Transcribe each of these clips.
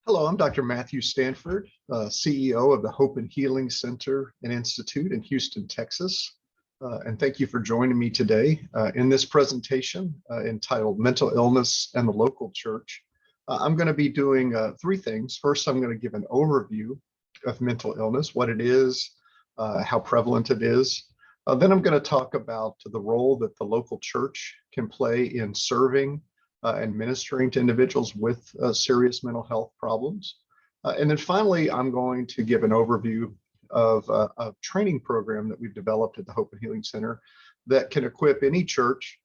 Hello, I'm Dr. Matthew Stanford, CEO of the Hope and Healing Center and Institute in Houston, Texas. And thank you for joining me today in this presentation entitled Mental Illness and the Local Church. I'm going to be doing three things. First, I'm going to give an overview of mental illness, what it is, how prevalent it is. Then I'm going to talk about the role that the local church can play in serving and ministering to individuals with serious mental health problems. And then finally, I'm going to give an overview of a training program that we've developed at the Hope and Healing Center that can equip any church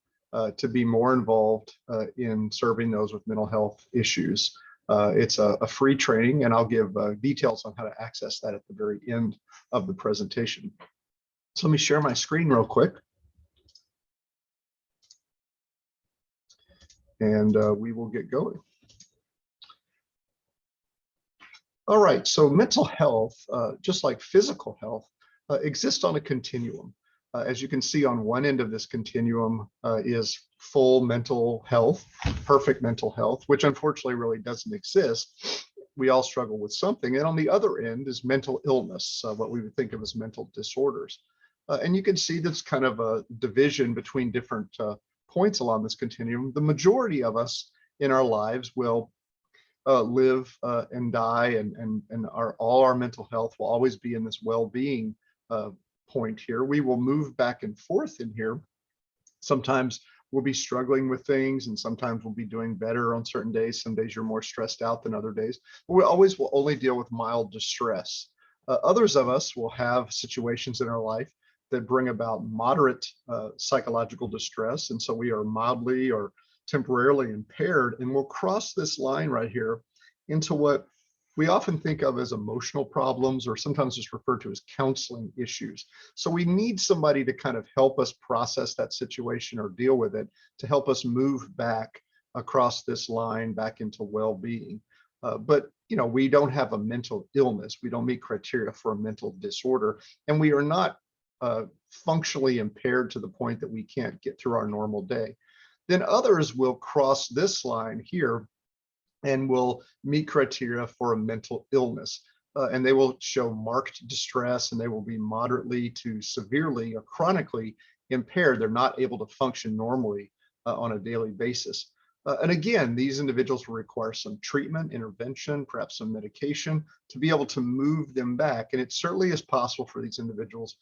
to be more involved in serving those with mental health issues. It's a free training, and I'll give details on how to access that at the very end of the presentation. So let me share my screen real quick. And we will get going. All right, so mental health, just like physical health, exists on a continuum. As you can see, on one end of this continuum is full mental health, perfect mental health, which unfortunately really doesn't exist. We all struggle with something. And on the other end is mental illness, what we would think of as mental disorders. And you can see that's kind of a division between different points along this continuum. The majority of us in our lives will live and die, and all our mental health will always be in this well-being point here. We will move back and forth in here. Sometimes we'll be struggling with things, and sometimes we'll be doing better on certain days. Some days you're more stressed out than other days, but we always will only deal with mild distress. Others of us will have situations in our life that bring about moderate psychological distress. And so we are mildly or temporarily impaired, and we'll cross this line right here into what we often think of as emotional problems, or sometimes just referred to as counseling issues. So we need somebody to kind of help us process that situation or deal with it, to help us move back across this line back into well-being. But we don't have a mental illness. We don't meet criteria for a mental disorder, and we are not functionally impaired to the point that we can't get through our normal day. Then others will cross this line here and will meet criteria for a mental illness. And they will show marked distress, and they will be moderately to severely or chronically impaired. They're not able to function normally on a daily basis. And again, these individuals will require some treatment, intervention, perhaps some medication to be able to move them back. And it certainly is possible for these individuals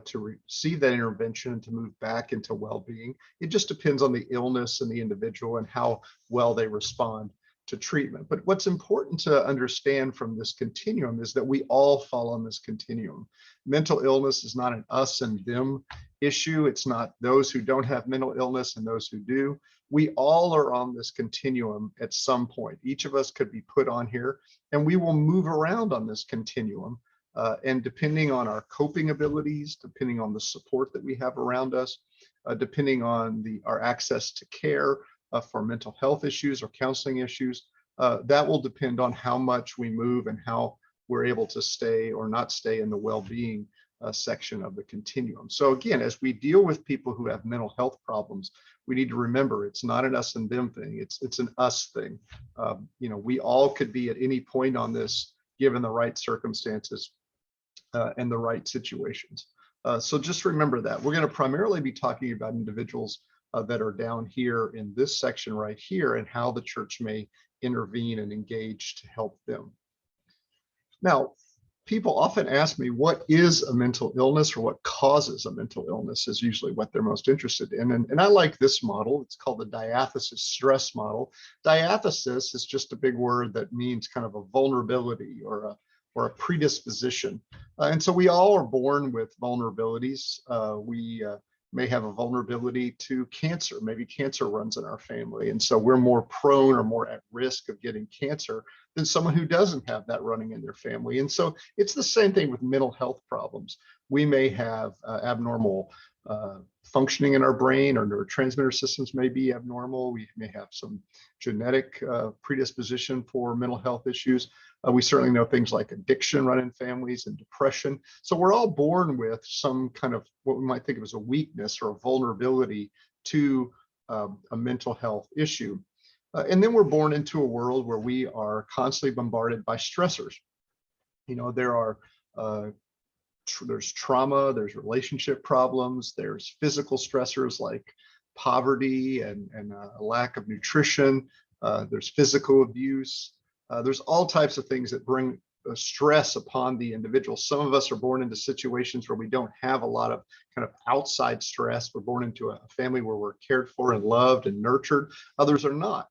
to receive that intervention and to move back into well-being. It just depends on the illness and the individual and how well they respond to treatment. But what's important to understand from this continuum is that we all fall on this continuum. Mental illness is not an us and them issue. It's not those who don't have mental illness and those who do. We all are on this continuum at some point. Each of us could be put on here, and we will move around on this continuum. And depending on our coping abilities, depending on the support that we have around us, depending on our access to care for mental health issues or counseling issues, that will depend on how much we move and how we're able to stay or not stay in the well-being section of the continuum. So again, as we deal with people who have mental health problems, we need to remember it's not an us and them thing. It's an us thing. We all could be at any point on this, given the right circumstances and the right situations. So just remember that. We're going to primarily be talking about individuals that are down here in this section right here, and how the church may intervene and engage to help them. Now, people often ask me, what is a mental illness, or what causes a mental illness is usually what they're most interested in. And I like this model. It's called the diathesis stress model. Diathesis is just a big word that means kind of a vulnerability or a predisposition. And so we all are born with vulnerabilities. We may have a vulnerability to cancer. Maybe cancer runs in our family. And so we're more prone or more at risk of getting cancer than someone who doesn't have that running in their family. And so it's the same thing with mental health problems. We may have abnormal functioning in our brain, our neurotransmitter systems may be abnormal. We may have some genetic predisposition for mental health issues. We certainly know things like addiction run in families and depression. So we're all born with some kind of what we might think of as a weakness or a vulnerability to a mental health issue. And then we're born into a world where we are constantly bombarded by stressors. There are there's trauma, there's relationship problems, there's physical stressors like poverty and a lack of nutrition. There's physical abuse. There's all types of things that bring stress upon the individual. Some of us are born into situations where we don't have a lot of kind of outside stress. We're born into a family where we're cared for and loved and nurtured. Others are not.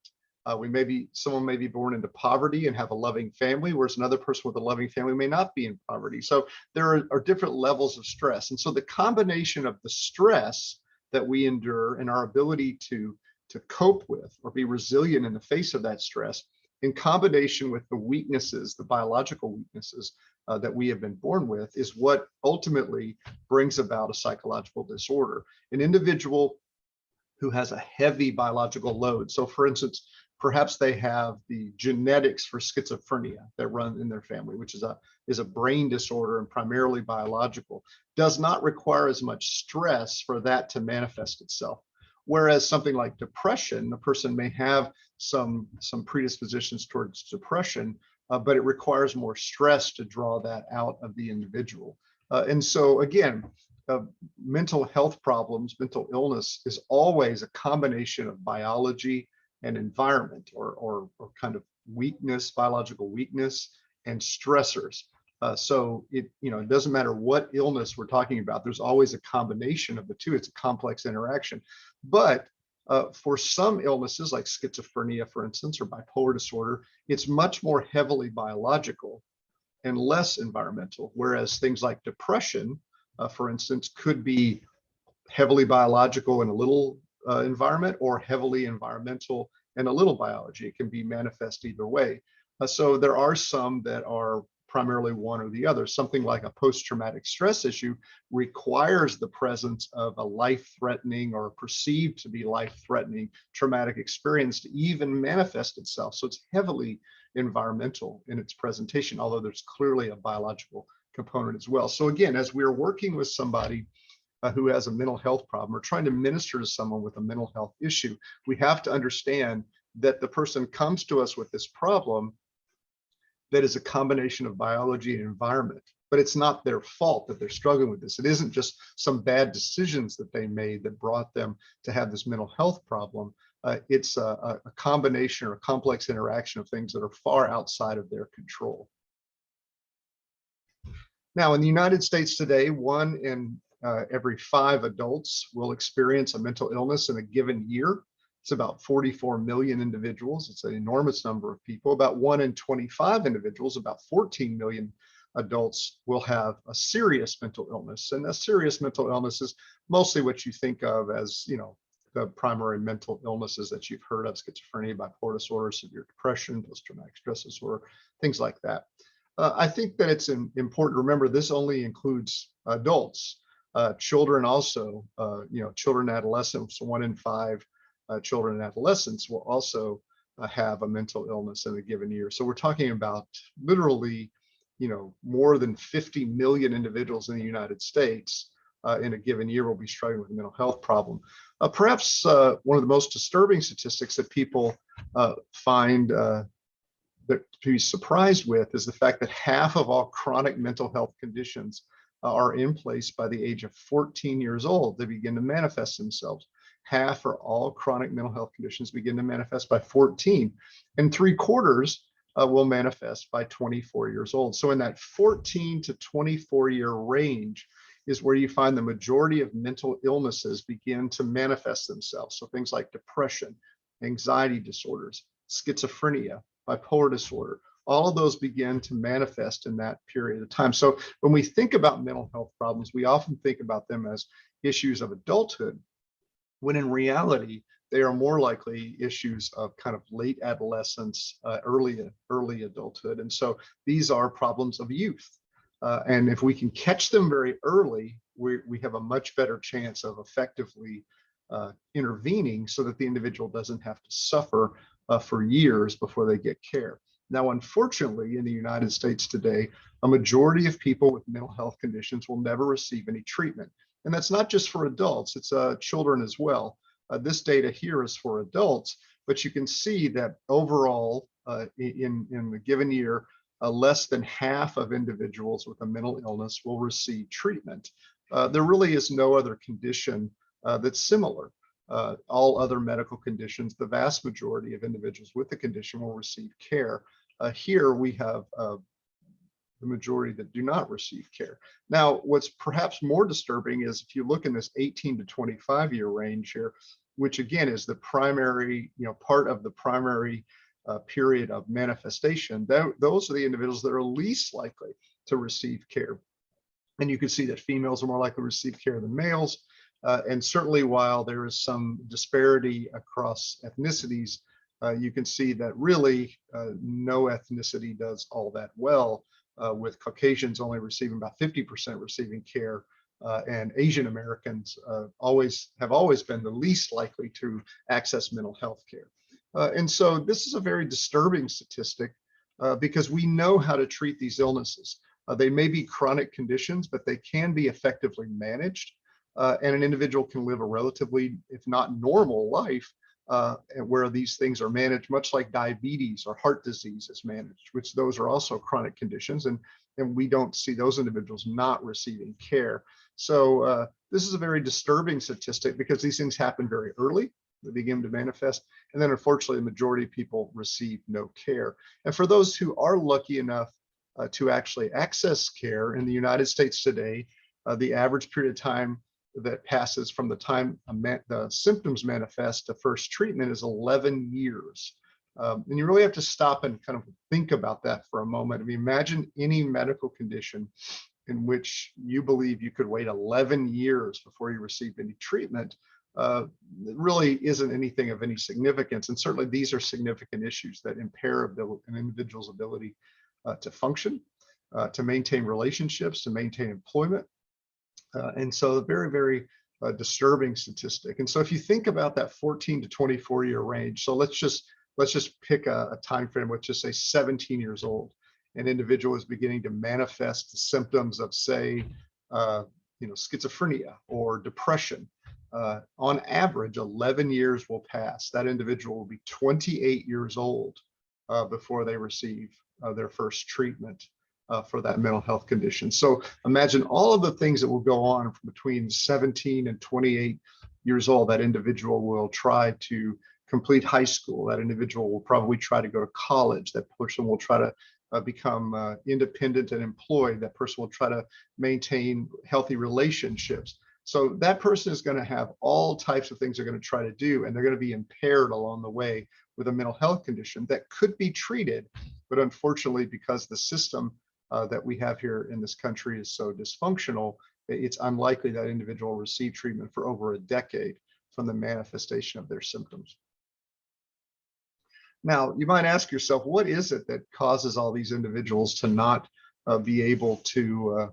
Someone may be born into poverty and have a loving family, whereas another person with a loving family may not be in poverty. So there are different levels of stress. And so the combination of the stress that we endure and our ability to cope with or be resilient in the face of that stress, in combination with the weaknesses, the biological weaknesses that we have been born with, is what ultimately brings about a psychological disorder. An individual who has a heavy biological load. So for instance, perhaps they have the genetics for schizophrenia that run in their family, which is a brain disorder and primarily biological, does not require as much stress for that to manifest itself. Whereas something like depression, the person may have some predispositions towards depression, but it requires more stress to draw that out of the individual. And so again, mental health problems, mental illness is always a combination of biology and environment, or kind of weakness, biological weakness, and stressors. So it doesn't matter what illness we're talking about. There's always a combination of the two. It's a complex interaction. But for some illnesses like schizophrenia, for instance, or bipolar disorder, it's much more heavily biological and less environmental. Whereas things like depression, for instance, could be heavily biological and a little environment, or heavily environmental and a little biology. It can be manifest either way. So there are some that are primarily one or the other. Something like a post-traumatic stress issue requires the presence of a life-threatening or perceived to be life-threatening traumatic experience to even manifest itself. So it's heavily environmental in its presentation, although there's clearly a biological component as well. So again, as we're working with somebody who has a mental health problem, or trying to minister to someone with a mental health issue, we have to understand that the person comes to us with this problem that is a combination of biology and environment. But it's not their fault that they're struggling with this. It isn't just some bad decisions that they made that brought them to have this mental health problem. It's a combination or a complex interaction of things that are far outside of their control. Now, in the United States today, 1 in every 5 adults will experience a mental illness in a given year. It's about 44 million individuals. It's an enormous number of people. About 1 in 25 individuals, about 14 million adults, will have a serious mental illness. And a serious mental illness is mostly what you think of as, the primary mental illnesses that you've heard of: schizophrenia, bipolar disorder, severe depression, post-traumatic stress disorder, things like that. I think that it's important to remember this only includes adults. Children also, children and adolescents, 1 in 5 children and adolescents will also have a mental illness in a given year. So we're talking about literally, more than 50 million individuals in the United States in a given year will be struggling with a mental health problem. Perhaps one of the most disturbing statistics that people find that to be surprised with is the fact that half of all chronic mental health conditions are in place by the age of 14 years old. They begin to manifest themselves. Half or all chronic mental health conditions begin to manifest by 14, and 3/4 will manifest by 24 years old. So in that 14 to 24-year range is where you find the majority of mental illnesses begin to manifest themselves. So things like depression, anxiety disorders, schizophrenia, bipolar disorder, all of those begin to manifest in that period of time. So when we think about mental health problems, we often think about them as issues of adulthood, when in reality, they are more likely issues of kind of late adolescence, early adulthood. And so these are problems of youth. And if we can catch them very early, we have a much better chance of effectively intervening so that the individual doesn't have to suffer for years before they get care. Now, unfortunately, in the United States today, a majority of people with mental health conditions will never receive any treatment. And that's not just for adults, it's children as well. This data here is for adults, but you can see that overall in a given year, less than half of individuals with a mental illness will receive treatment. There really is no other condition that's similar. All other medical conditions, the vast majority of individuals with the condition will receive care. Here we have the majority that do not receive care. Now, what's perhaps more disturbing is if you look in this 18 to 25 year range here, which again is the primary, part of the primary period of manifestation, those are the individuals that are least likely to receive care. And you can see that females are more likely to receive care than males. And certainly while there is some disparity across ethnicities, you can see that really no ethnicity does all that well, with Caucasians only receiving about 50% receiving care, and Asian Americans have always been the least likely to access mental health care. And so this is a very disturbing statistic because we know how to treat these illnesses. They may be chronic conditions, but they can be effectively managed. And an individual can live a relatively, if not normal life, where these things are managed, much like diabetes or heart disease is managed, which those are also chronic conditions. And we don't see those individuals not receiving care. So this is a very disturbing statistic because these things happen very early. They begin to manifest. And then unfortunately, the majority of people receive no care. And for those who are lucky enough to actually access care in the United States today, the average period of time that passes from the time the symptoms manifest to first treatment is 11 years. And you really have to stop and kind of think about that for a moment. I mean, imagine any medical condition in which you believe you could wait 11 years before you receive any treatment. It really isn't anything of any significance. And certainly these are significant issues that impair an individual's ability to function, to maintain relationships, to maintain employment. And so a very, very disturbing statistic. And so if you think about that 14 to 24 year range, so let's just pick a time frame, let's just say 17 years old, an individual is beginning to manifest the symptoms of, say, schizophrenia or depression. On average, 11 years will pass. That individual will be 28 years old before they receive their first treatment for that mental health condition. So imagine all of the things that will go on from between 17 and 28 years old. That individual will try to complete high school. That individual will probably try to go to college. That person will try to become independent and employed. That person will try to maintain healthy relationships. So that person is going to have all types of things they're going to try to do, and they're going to be impaired along the way with a mental health condition that could be treated. But unfortunately, because the system that we have here in this country is so dysfunctional, it's unlikely that individual will receive treatment for over a decade from the manifestation of their symptoms. Now, you might ask yourself, what is it that causes all these individuals to not be able to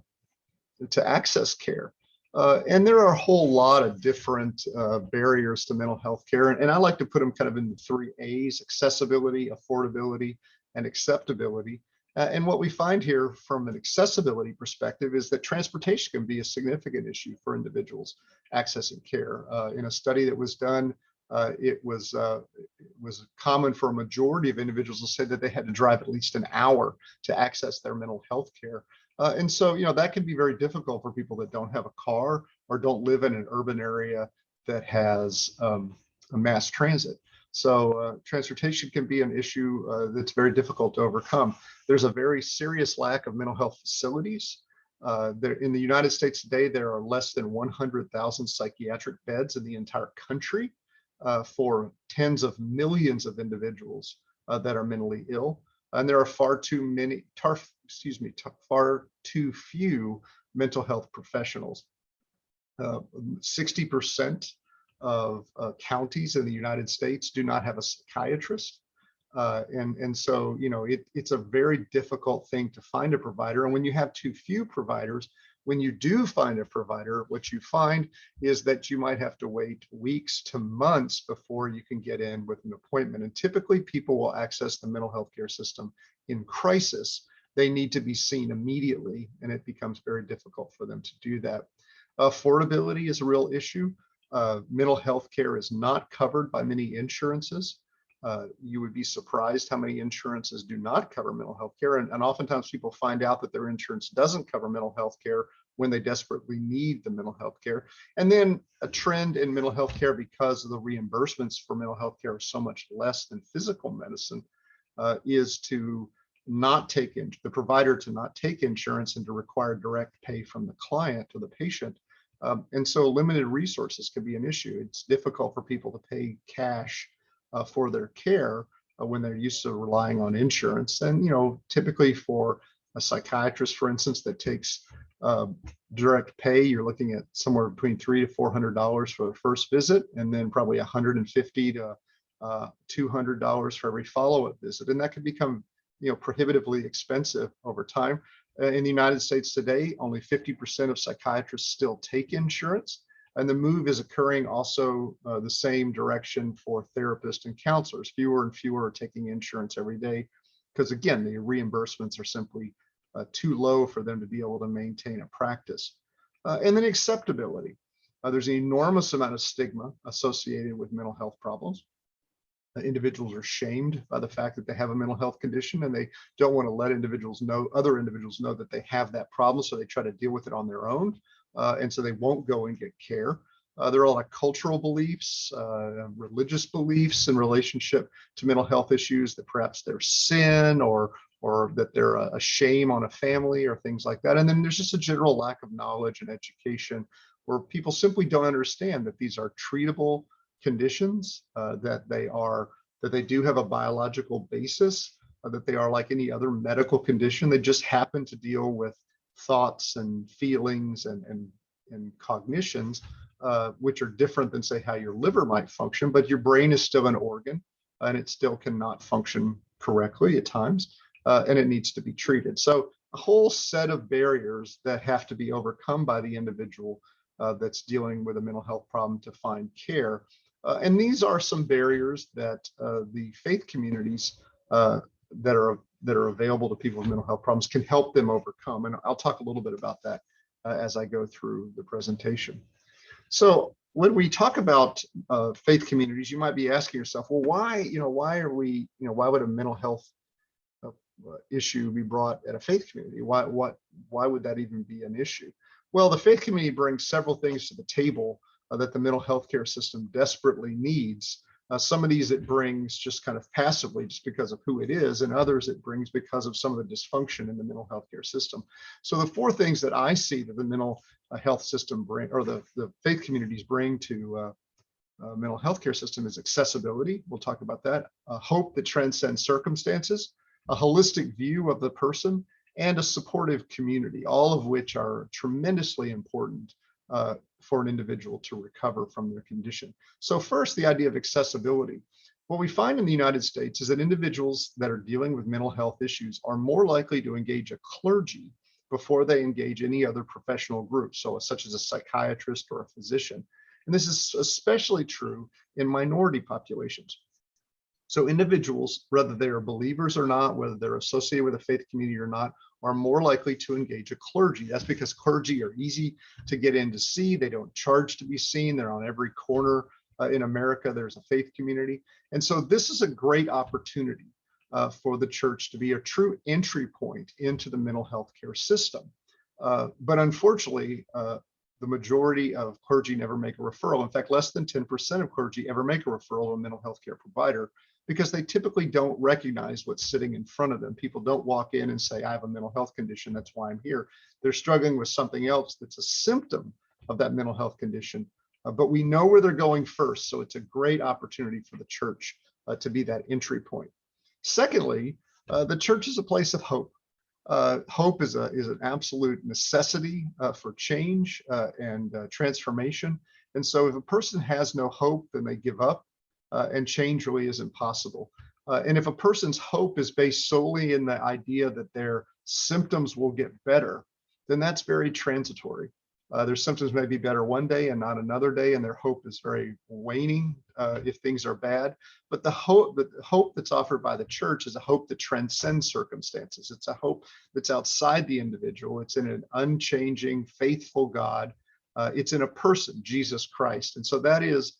access care? And there are a whole lot of different barriers to mental health care. And I like to put them kind of in the 3 A's: accessibility, affordability, and acceptability. And what we find here from an accessibility perspective is that transportation can be a significant issue for individuals accessing care. In a study that was done, it was common for a majority of individuals to say that they had to drive at least an hour to access their mental health care. And so, that can be very difficult for people that don't have a car or don't live in an urban area that has a mass transit. So transportation can be an issue that's very difficult to overcome. There's a very serious lack of mental health facilities. In the United States today, there are less than 100,000 psychiatric beds in the entire country for tens of millions of individuals that are mentally ill. And there are far too few mental health professionals. 60% of counties in the United States do not have a psychiatrist. And so, it's a very difficult thing to find a provider. And when you have too few providers, when you do find a provider, what you find is that you might have to wait weeks to months before you can get in with an appointment. And typically people will access the mental health care system in crisis. They need to be seen immediately, and it becomes very difficult for them to do that. Affordability is a real issue. Mental health care is not covered by many insurances. You would be surprised how many insurances do not cover mental health care. And oftentimes people find out that their insurance doesn't cover mental health care when they desperately need the mental health care. And then a trend in mental health care, because of the reimbursements for mental health care are so much less than physical medicine, is to not take in the provider to not take insurance and to require direct pay from the client or the patient. And so limited resources can be an issue. It's difficult for people to pay cash for their care when they're used to relying on insurance. And, typically for a psychiatrist, for instance, that takes direct pay, you're looking at somewhere between $300 to $400 for the first visit, and then probably $150 to $200 for every follow-up visit. And that can become, prohibitively expensive over time. In the United States today, only 50% of psychiatrists still take insurance. And the move is occurring also the same direction for therapists and counselors. Fewer and fewer are taking insurance every day because, again, the reimbursements are simply too low for them to be able to maintain a practice. And then acceptability. There's an enormous amount of stigma associated with mental health problems. Individuals are shamed by the fact that they have a mental health condition, and they don't want to let other individuals know that they have that problem. So they try to deal with it on their own. And so they won't go and get care. There are a lot of cultural beliefs, religious beliefs in relationship to mental health issues, that perhaps they're sin or that they're a shame on a family or things like that. And then there's just a general lack of knowledge and education where people simply don't understand that these are treatable conditions, that they do have a biological basis, that they are like any other medical condition. They just happen to deal with thoughts and feelings and cognitions, which are different than, say, how your liver might function, but your brain is still an organ and it still cannot function correctly at times, and it needs to be treated. So a whole set of barriers that have to be overcome by the individual that's dealing with a mental health problem to find care. And these are some barriers that the faith communities that are available to people with mental health problems can help them overcome. And I'll talk a little bit about that as I go through the presentation. So when we talk about faith communities, you might be asking yourself, well, why would a mental health issue be brought at a faith community? Why would that even be an issue? Well, the faith community brings several things to the table that the mental health care system desperately needs. Some of these it brings just kind of passively, just because of who it is, and others it brings because of some of the dysfunction in the mental health care system. So the four things that I see that the mental health system bring, or the faith communities bring to mental health care system, is accessibility. We'll talk about that. Hope that transcends circumstances, a holistic view of the person, and a supportive community, all of which are tremendously important for an individual to recover from their condition. So first, the idea of accessibility. What we find in the United States is that individuals that are dealing with mental health issues are more likely to engage a clergy before they engage any other professional group, so such as a psychiatrist or a physician. And this is especially true in minority populations. So individuals, whether they are believers or not, whether they're associated with a faith community or not, are more likely to engage a clergy. That's because clergy are easy to get in to see. They don't charge to be seen. They're on every corner in America. There's a faith community. And so this is a great opportunity for the church to be a true entry point into the mental health care system. But unfortunately, the majority of clergy never make a referral. In fact, less than 10% of clergy ever make a referral to a mental health care provider, because they typically don't recognize what's sitting in front of them. People don't walk in and say, I have a mental health condition, that's why I'm here. They're struggling with something else that's a symptom of that mental health condition. But we know where they're going first, so it's a great opportunity for the church to be that entry point. Secondly, the church is a place of hope. Hope is an absolute necessity for change and transformation. And so if a person has no hope, then they give up. And change really isn't possible. And if a person's hope is based solely in the idea that their symptoms will get better, then that's very transitory. Their symptoms may be better one day and not another day, and their hope is very waning if things are bad. But the hope that's offered by the church is a hope that transcends circumstances. It's a hope that's outside the individual. It's in an unchanging, faithful God. It's in a person, Jesus Christ. And so that is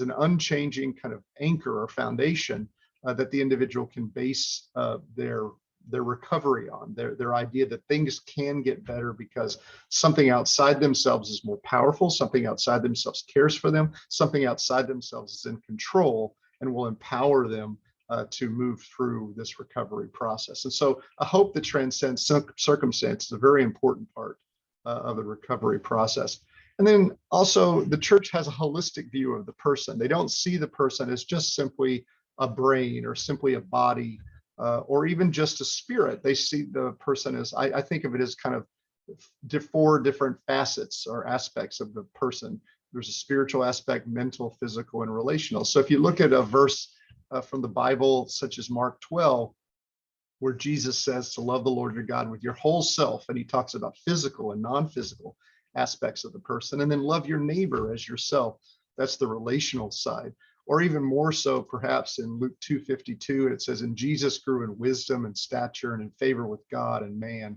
an unchanging kind of anchor or foundation that the individual can base their recovery on, their idea that things can get better because something outside themselves is more powerful, something outside themselves cares for them, something outside themselves is in control and will empower them to move through this recovery process. And so a hope that transcends circumstance is a very important part of the recovery process. And then also the church has a holistic view of the person. They don't see the person as just simply a brain or simply a body or even just a spirit. They see the person as, I think of it as kind of four different facets or aspects of the person. There's a spiritual aspect, mental, physical, and relational. So if you look at a verse from the Bible, such as Mark 12, where Jesus says to love the Lord your God with your whole self, and he talks about physical and non-physical aspects of the person, and then love your neighbor as yourself. That's the relational side. Or even more so, perhaps in Luke 2:52, it says, and Jesus grew in wisdom and stature and in favor with God and man.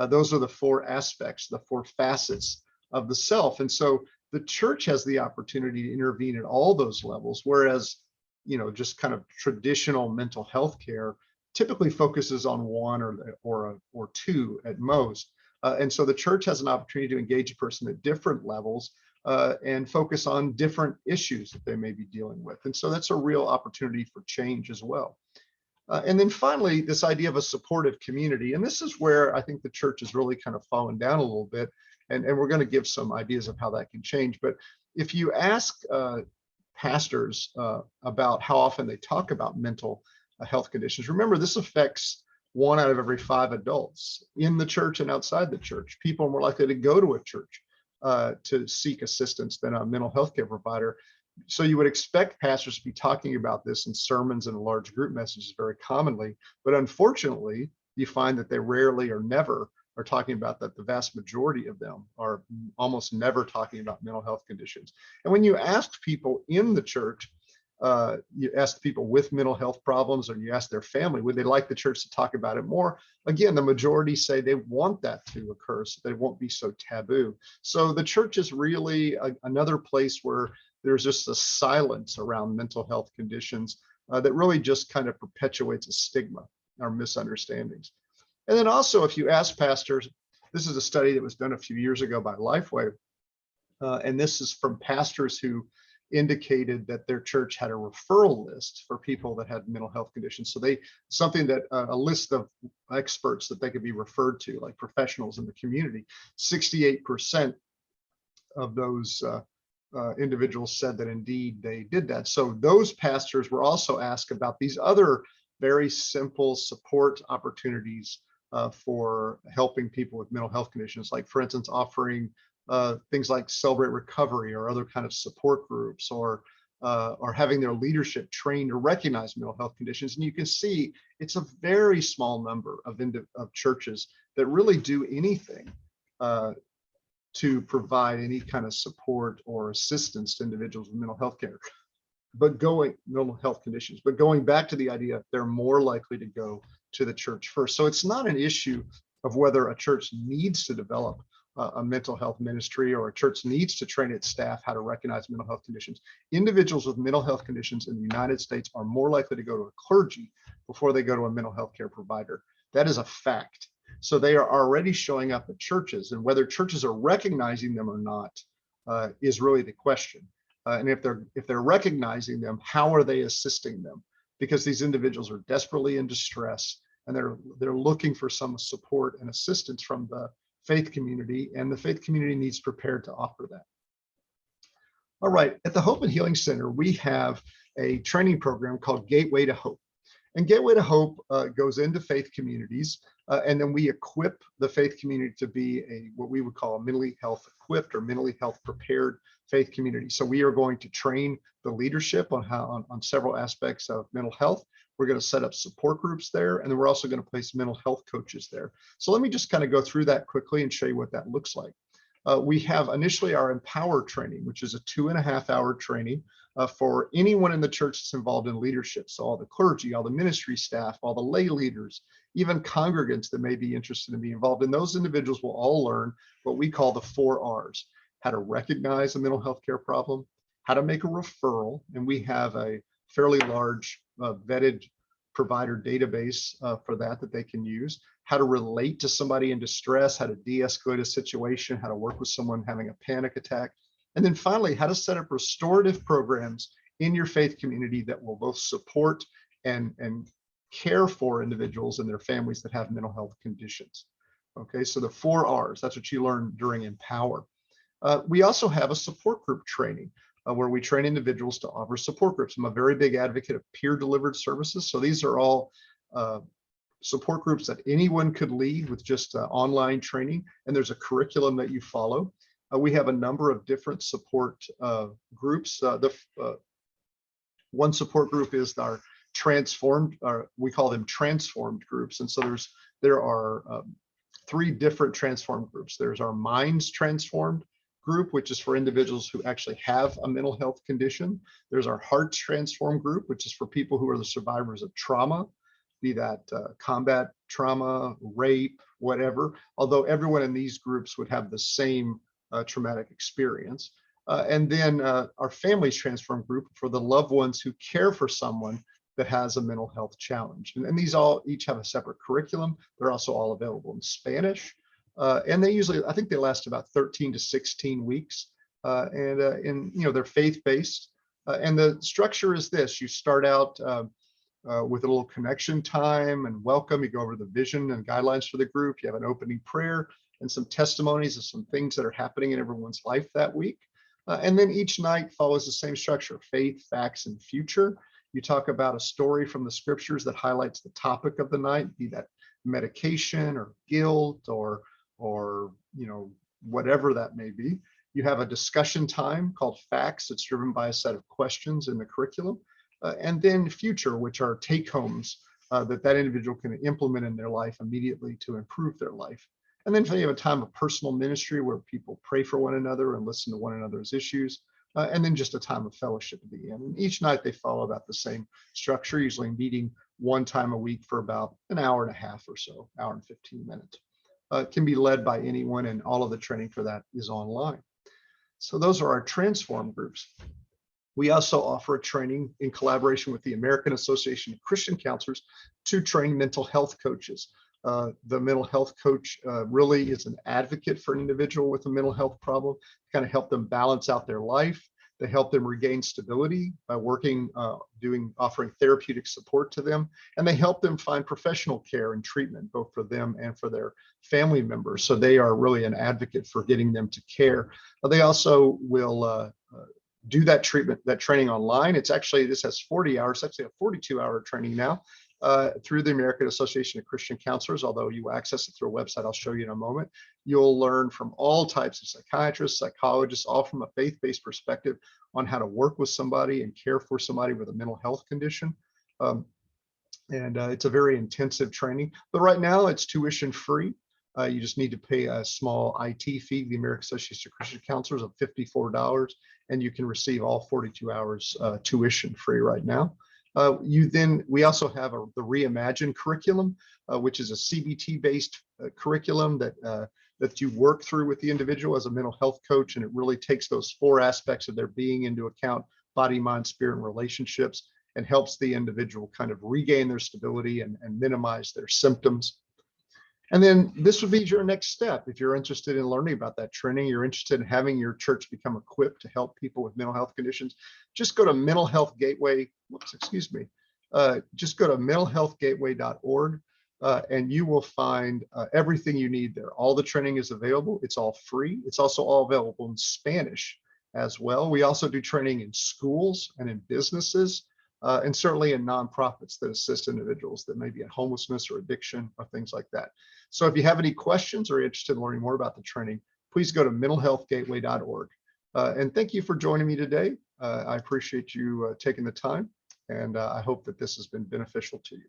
Those are the four aspects, the four facets of the self. And so the church has the opportunity to intervene at all those levels, whereas, just kind of traditional mental health care typically focuses on one or two at most. And so the church has an opportunity to engage a person at different levels and focus on different issues that they may be dealing with. And so that's a real opportunity for change as well. And then finally, this idea of a supportive community. And this is where I think the church has really kind of fallen down a little bit. And we're going to give some ideas of how that can change. But if you ask pastors about how often they talk about mental health conditions, remember, this affects 1 out of every 5 adults in the church and outside the church. People are more likely to go to a church to seek assistance than a mental health care provider. So you would expect pastors to be talking about this in sermons and large group messages very commonly, but unfortunately, you find that they rarely or never are talking about that. The vast majority of them are almost never talking about mental health conditions. And when you ask people in the church, you ask people with mental health problems, or you ask their family, would they like the church to talk about it more? Again, the majority say they want that to occur so they won't be so taboo. So the church is really another place where there's just a silence around mental health conditions that really just kind of perpetuates a stigma or misunderstandings. And then also, if you ask pastors, this is a study that was done a few years ago by Lifeway, and this is from pastors who indicated that their church had a referral list for people that had mental health conditions. So a list of experts that they could be referred to, like professionals in the community. 68% of those individuals said that indeed they did that. So those pastors were also asked about these other very simple support opportunities for helping people with mental health conditions, like, for instance, offering things like Celebrate Recovery or other kind of support groups, or having their leadership trained to recognize mental health conditions. And you can see it's a very small number of churches that really do anything to provide any kind of support or assistance to individuals with mental health care, mental health conditions. But going back to the idea, they're more likely to go to the church first. So it's not an issue of whether a church needs to develop a mental health ministry or a church needs to train its staff how to recognize mental health conditions. Individuals with mental health conditions in the United States are more likely to go to a clergy before they go to a mental health care provider. That is a fact. So they are already showing up at churches, and whether churches are recognizing them or not is really the question. And if they're recognizing them, how are they assisting them? Because these individuals are desperately in distress, and they're looking for some support and assistance from the faith community, and the faith community needs prepared to offer that. All right, at the Hope and Healing Center, we have a training program called Gateway to Hope. And Gateway to Hope goes into faith communities, and then we equip the faith community to be what we would call a mentally health equipped or mentally health prepared faith community. So we are going to train the leadership on several aspects of mental health. We're going to set up support groups there, and then we're also going to place mental health coaches there. So let me just kind of go through that quickly and show you what that looks like. We have initially our Empower training, which is a 2.5-hour training for anyone in the church that's involved in leadership. So all the clergy, all the ministry staff, all the lay leaders, even congregants that may be interested in being involved. And those individuals will all learn what we call the 4 R's: how to recognize a mental health care problem, how to make a referral. And we have a fairly large vetted provider database for that they can use, how to relate to somebody in distress, how to de-escalate a situation, how to work with someone having a panic attack, and then finally, how to set up restorative programs in your faith community that will both support and care for individuals and their families that have mental health conditions. Okay, so the 4 R's, that's what you learn during Empower. We also have a support group training where we train individuals to offer support groups. I'm a very big advocate of peer-delivered services. So these are all support groups that anyone could lead with just online training, and there's a curriculum that you follow. We have a number of different support groups. One support group is our transformed, we call them transformed groups. And so there are 3 different transformed groups. There's our Minds Transformed group, which is for individuals who actually have a mental health condition. There's our Hearts Transformed group, which is for people who are the survivors of trauma, be that combat trauma, rape, whatever, although everyone in these groups would have the same traumatic experience. And then our Families Transformed group for the loved ones who care for someone that has a mental health challenge. And these each have a separate curriculum. They're also all available in Spanish. And they usually, I think they last about 13 to 16 weeks. And they're faith-based. And the structure is this: you start out with a little connection time and welcome. You go over the vision and guidelines for the group. You have an opening prayer and some testimonies of some things that are happening in everyone's life that week. And then each night follows the same structure: faith, facts, and future. You talk about a story from the scriptures that highlights the topic of the night, be that medication or guilt or whatever that may be. You have a discussion time called facts. It's driven by a set of questions in the curriculum. And then future, which are take homes that individual can implement in their life immediately to improve their life. And then you have a time of personal ministry where people pray for one another and listen to one another's issues. And then just a time of fellowship at the end. And each night they follow about the same structure, usually meeting 1 time a week for about an hour and a half or so, hour and 15 minutes. It can be led by anyone, and all of the training for that is online. So those are our Transform groups. We also offer a training in collaboration with the American Association of Christian Counselors to train mental health coaches. The mental health coach really is an advocate for an individual with a mental health problem, to kind of help them balance out their life. They help them regain stability by working, offering therapeutic support to them, and they help them find professional care and treatment, both for them and for their family members. So they are really an advocate for getting them to care. They also will do that training online. This has 40 hours, actually a 42-hour training now. Through the American Association of Christian Counselors, although you access it through a website I'll show you in a moment. You'll learn from all types of psychiatrists, psychologists, all from a faith-based perspective on how to work with somebody and care for somebody with a mental health condition. It's a very intensive training, but right now it's tuition free. You just need to pay a small IT fee, the American Association of Christian Counselors, of $54, and you can receive all 42 hours tuition free right now. We also have the Reimagine curriculum, which is a CBT-based curriculum that you work through with the individual as a mental health coach, and it really takes those 4 aspects of their being into account: body, mind, spirit, and relationships, and helps the individual kind of regain their stability and minimize their symptoms. And then this would be your next step. If you're interested in learning about that training, you're interested in having your church become equipped to help people with mental health conditions, just go to Mental Health Gateway. Just go to mentalhealthgateway.org and you will find everything you need there. All the training is available. It's all free. It's also all available in Spanish as well. We also do training in schools and in businesses. And certainly in nonprofits that assist individuals that may be in homelessness or addiction or things like that. So if you have any questions or are interested in learning more about the training, please go to mentalhealthgateway.org. And thank you for joining me today. I appreciate you taking the time, and I hope that this has been beneficial to you.